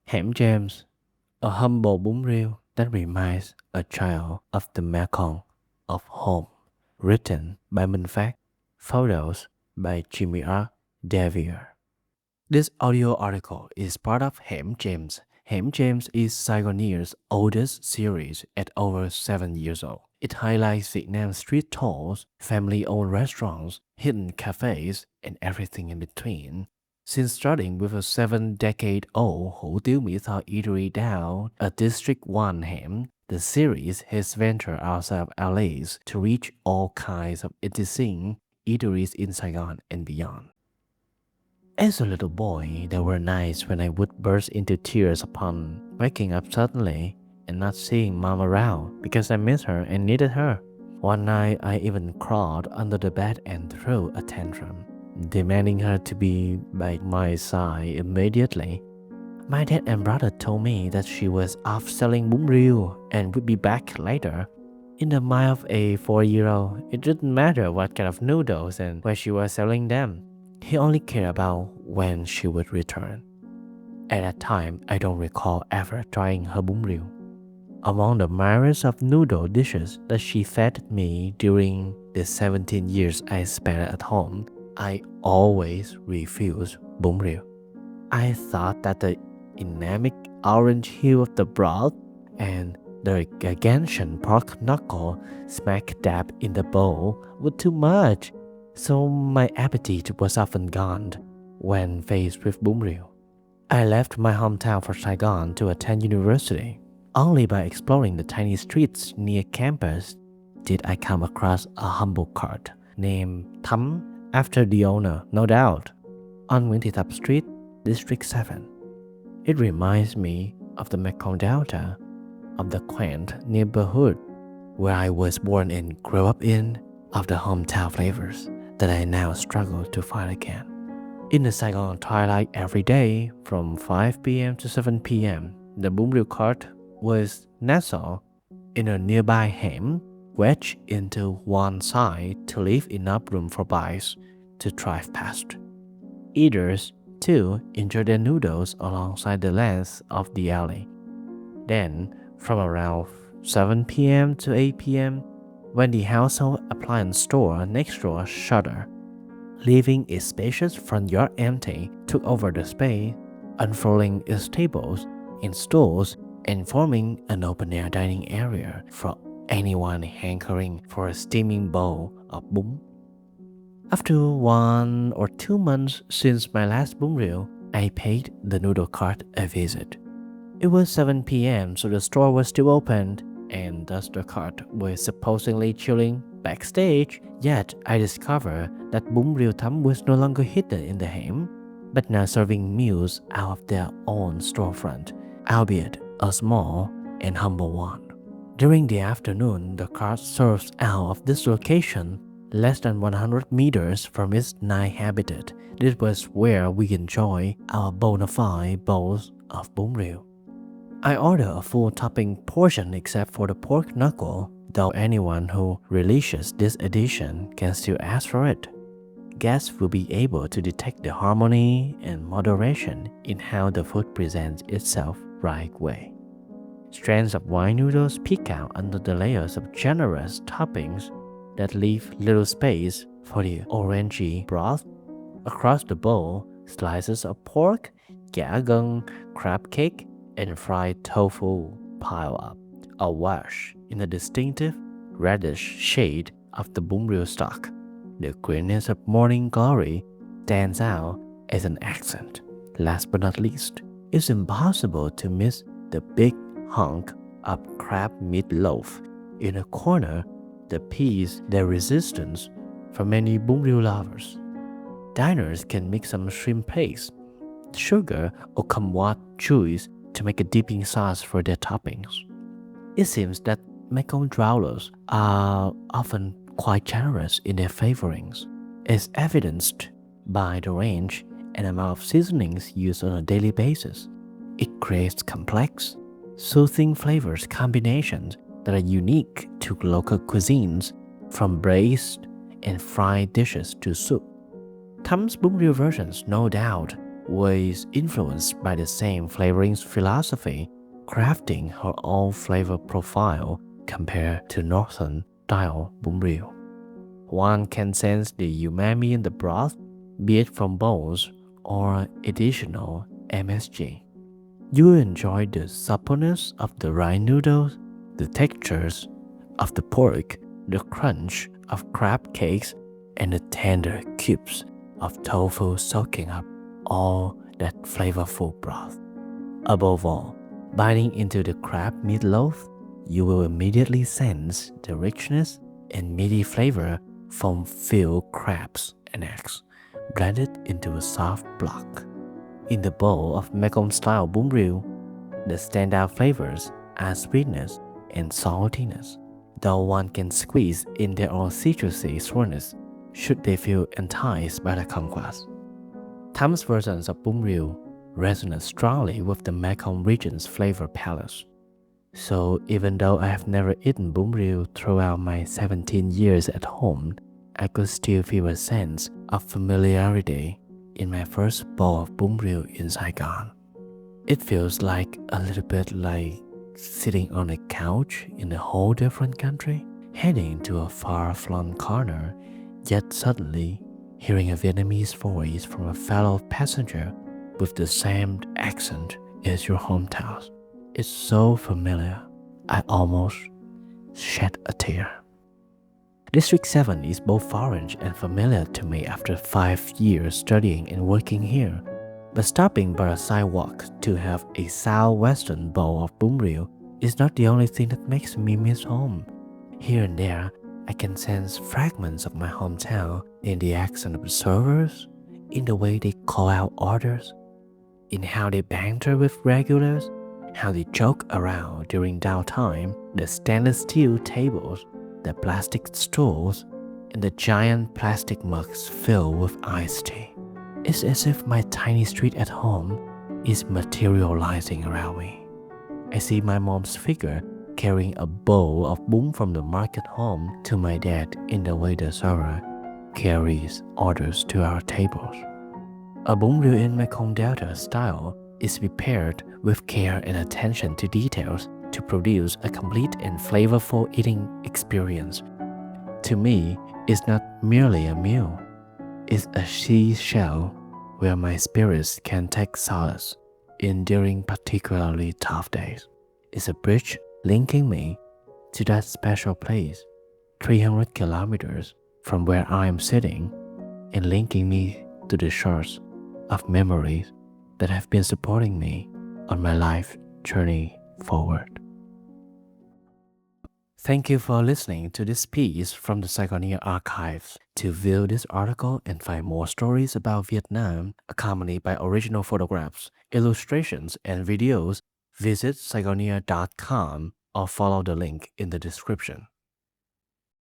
Ham James, a humble Bún Riêu that reminds a child of the Mekong, of home. Written by Minh Phát. Photos by Jimmy R. Devier. This audio article is part of Ham James. Ham James is Saigoneer's oldest series at over 7 years old. It highlights Vietnam street tours, family-owned restaurants, hidden cafes, and everything in between. Since starting with a 7-decade-old Hủ Tiếu Mỹ Tho eatery down a District 1 ham, the series has ventured outside of LA's to reach all kinds of interesting eateries in Saigon and beyond. As a little boy, there were nights when I would burst into tears upon waking up suddenly and not seeing Mom around because I missed her and needed her. One night, I even crawled under the bed and threw a tantrum, demanding her to be by my side immediately. My dad and brother told me that she was off selling Bún Riêu and would be back later. In the mind of a 4-year-old, it didn't matter what kind of noodles and where she was selling them. He only cared about when she would return. At that time, I don't recall ever trying her Bún Riêu. Among the myriads of noodle dishes that she fed me during the 17 years I spent at home, I always refused Bún Riêu. I thought that the anemic orange hue of the broth and the gargantuan pork knuckle smack dab in the bowl were too much, so my appetite was often gone when faced with Bún Riêu. I left my hometown for Saigon to attend university. Only by exploring the tiny streets near campus did I come across a humble cart named Thắm, after the owner, no doubt, on Nguyễn Thị Thập Street, District 7. It reminds me of the Mekong Delta, of the quaint neighborhood where I was born and grew up in, of the hometown flavors that I now struggle to find again. In the Saigon twilight every day from 5 p.m. to 7 p.m., the Bún Riêu cart was nestled in a nearby ham, wedged into one side to leave enough room for bikes to drive past. Eaters, too, enjoy their noodles alongside the length of the alley. Then, from around 7 p.m. to 8 p.m., when the household appliance store next door shuttered, leaving its spacious front yard empty, took over the space, unfurling its tables and stools and forming an open-air dining area for anyone hankering for a steaming bowl of bún. After 1 or 2 months since my last Bún Riêu, I paid the noodle cart a visit. It was 7 p.m., so the store was still open, and thus the cart was supposedly chilling backstage. Yet I discovered that Bún Riêu Thắm was no longer hidden in the ham, but now serving meals out of their own storefront, albeit a small and humble one. During the afternoon, the cart serves out of this location, less than 100 meters from its night habitat. This was where we enjoy our bona fide bowls of Bún Riêu. I order a full topping portion except for the pork knuckle, though anyone who relishes this edition can still ask for it. Guests will be able to detect the harmony and moderation in how the food presents itself right way. Strands of wine noodles peek out under the layers of generous toppings that leave little space for the orangey broth. Across the bowl, slices of pork, gà gân, crab cake, and fried tofu pile up, awash in a distinctive reddish shade of the Bún Riêu stock. The greenness of morning glory stands out as an accent. Last but not least, it's impossible to miss the big hunk of crab meatloaf in a corner that piece their resistance for many Bún Riêu lovers. Diners can mix some shrimp paste, sugar, or kumquat juice to make a dipping sauce for their toppings. It seems that Mekong dwellers are often quite generous in their flavorings, as evidenced by the range and amount of seasonings used on a daily basis. It creates complex, soothing flavors combinations that are unique to local cuisines, from braised and fried dishes to soup. Tham's Bún Riêu versions, no doubt, was influenced by the same flavoring philosophy, crafting her own flavor profile compared to northern style Bún Riêu. One can sense the umami in the broth, be it from bones or additional MSG. You enjoy the suppleness of the rice noodles, the textures of the pork, the crunch of crab cakes, and the tender cubes of tofu soaking up all that flavorful broth. Above all, biting into the crab meatloaf, you will immediately sense the richness and meaty flavor from filled crabs and eggs, blended into a soft block. In the bowl of Mekong-style Bún Riêu, the standout flavors are sweetness and saltiness, though one can squeeze in their own citrusy sourness should they feel enticed by the conquest. Tham's versions of Bún Riêu resonate strongly with the Mekong region's flavor palette. So even though I have never eaten Bún Riêu throughout my 17 years at home, I could still feel a sense of familiarity in my first bowl of Bún Riêu in Saigon. It feels like a little bit like sitting on a couch in a whole different country, heading to a far-flung corner, yet suddenly hearing a Vietnamese voice from a fellow passenger with the same accent as your hometown. It's so familiar, I almost shed a tear. District 7 is both foreign and familiar to me after 5 years studying and working here, but stopping by a sidewalk to have a southwestern bowl of Bún Riêu is not the only thing that makes me miss home. Here and there, I can sense fragments of my hometown in the accent of the servers, in the way they call out orders, in how they banter with regulars, how they joke around during downtime, the stainless steel tables, the plastic stools, and the giant plastic mugs filled with iced tea. It's as if my tiny street at home is materializing around me. I see my mom's figure carrying a bowl of bún from the market home to my dad in the way the server carries orders to our tables. A Bún Riêu in Mekong Delta style is prepared with care and attention to details to produce a complete and flavorful eating experience. To me, it's not merely a meal. It's a seashell where my spirits can take solace in during particularly tough days. It's a bridge linking me to that special place, 300 kilometers from where I am sitting, and linking me to the shores of memories that have been supporting me on my life journey forward. Thank you for listening to this piece from the Saigonia archives. To view this article and find more stories about Vietnam, accompanied by original photographs, illustrations, and videos, visit saigonia.com or follow the link in the description.